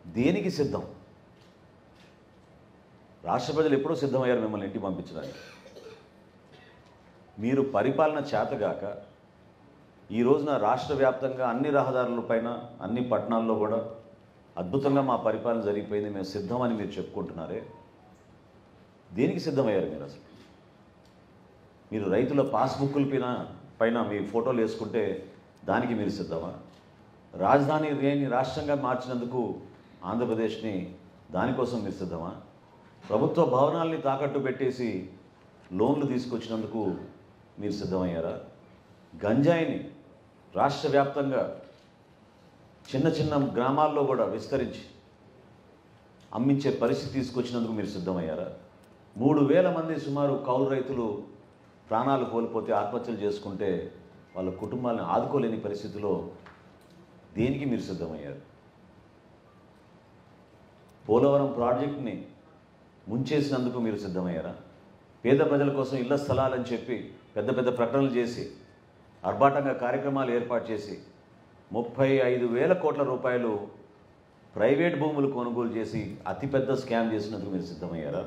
దేనికి సిద్ధం? రాష్ట్ర ప్రజలు ఎప్పుడూ సిద్ధమయ్యారు మిమ్మల్ని ఇంటికి పంపించడానికి. మీరు పరిపాలన చేతగాక ఈ రోజున రాష్ట్ర వ్యాప్తంగా అన్ని రహదారులపైన అన్ని పట్టణాల్లో కూడా అద్భుతంగా మా పరిపాలన జరిగిపోయింది, మేము సిద్ధమని మీరు చెప్పుకుంటున్నారే, దేనికి సిద్ధమయ్యారు మీరు అసలు? మీరు రైతుల పాస్బుక్కుల పైన మీ ఫోటోలు వేసుకుంటే దానికి మీరు సిద్ధమా? రాజధాని లేని రాష్ట్రంగా మార్చినందుకు ఆంధ్రప్రదేశ్ని దానికోసం మీరు సిద్ధమా? ప్రభుత్వ భవనాల్ని తాకట్టు పెట్టేసి లోన్లు తీసుకొచ్చినందుకు మీరు సిద్ధమయ్యారా? గంజాయిని రాష్ట్ర వ్యాప్తంగా చిన్న చిన్న గ్రామాల్లో కూడా విస్తరించి అమ్మించే పరిస్థితి తీసుకొచ్చినందుకు మీరు సిద్ధమయ్యారా? 3,000 మంది సుమారు కౌలు రైతులు ప్రాణాలు కోల్పోతే ఆత్మహత్యలు చేసుకుంటే వాళ్ళ కుటుంబాలను ఆదుకోలేని పరిస్థితిలో దేనికి మీరు సిద్ధమయ్యారు? పోలవరం ప్రాజెక్టుని ముంచేసినందుకు మీరు సిద్ధమయ్యారా? పేద ప్రజల కోసం ఇళ్ల స్థలాలని చెప్పి పెద్ద పెద్ద ప్రకటనలు చేసి ఆర్భాటంగా కార్యక్రమాలు ఏర్పాటు చేసి 35,000 కోట్ల రూపాయలు ప్రైవేట్ భూములు కొనుగోలు చేసి అతిపెద్ద స్కామ్ చేసినందుకు మీరు సిద్ధమయ్యారా?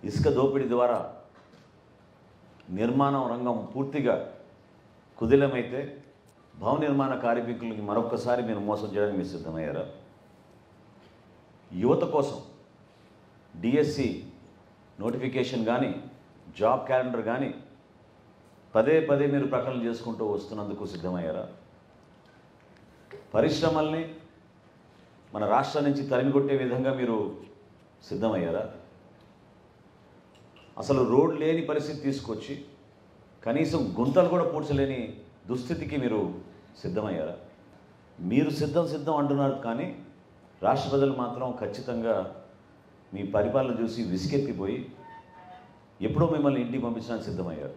ఇసుక దోపిడీ ద్వారా నిర్మాణం రంగం పూర్తిగా కుదిలమైతే భవన నిర్మాణ కార్మికులకి మరొకసారి మీరు మోసం చేయడానికి మీరు సిద్ధమయ్యారా? యువత కోసం డిఎస్సి నోటిఫికేషన్ కానీ జాబ్ క్యాలెండర్ కానీ పదే పదే మీరు ప్రకటనలు చేసుకుంటూ వస్తున్నందుకు సిద్ధమయ్యారా? పరిశ్రమల్ని మన రాష్ట్రం నుంచి తరిమికొట్టే విధంగా మీరు సిద్ధమయ్యారా? అసలు రోడ్ లేని పరిస్థితి తీసుకొచ్చి కనీసం గుంతలు కూడా పూడ్చలేని దుస్థితికి మీరు సిద్ధమయ్యారా? మీరు సిద్ధం అంటున్నారు, కానీ రాష్ట్ర ప్రజలు మాత్రం ఖచ్చితంగా మీ పరిపాలన చూసి విసిగెత్తిపోయి ఎప్పుడో మిమ్మల్ని ఇంటికి పంపించడానికి సిద్ధమయ్యారు.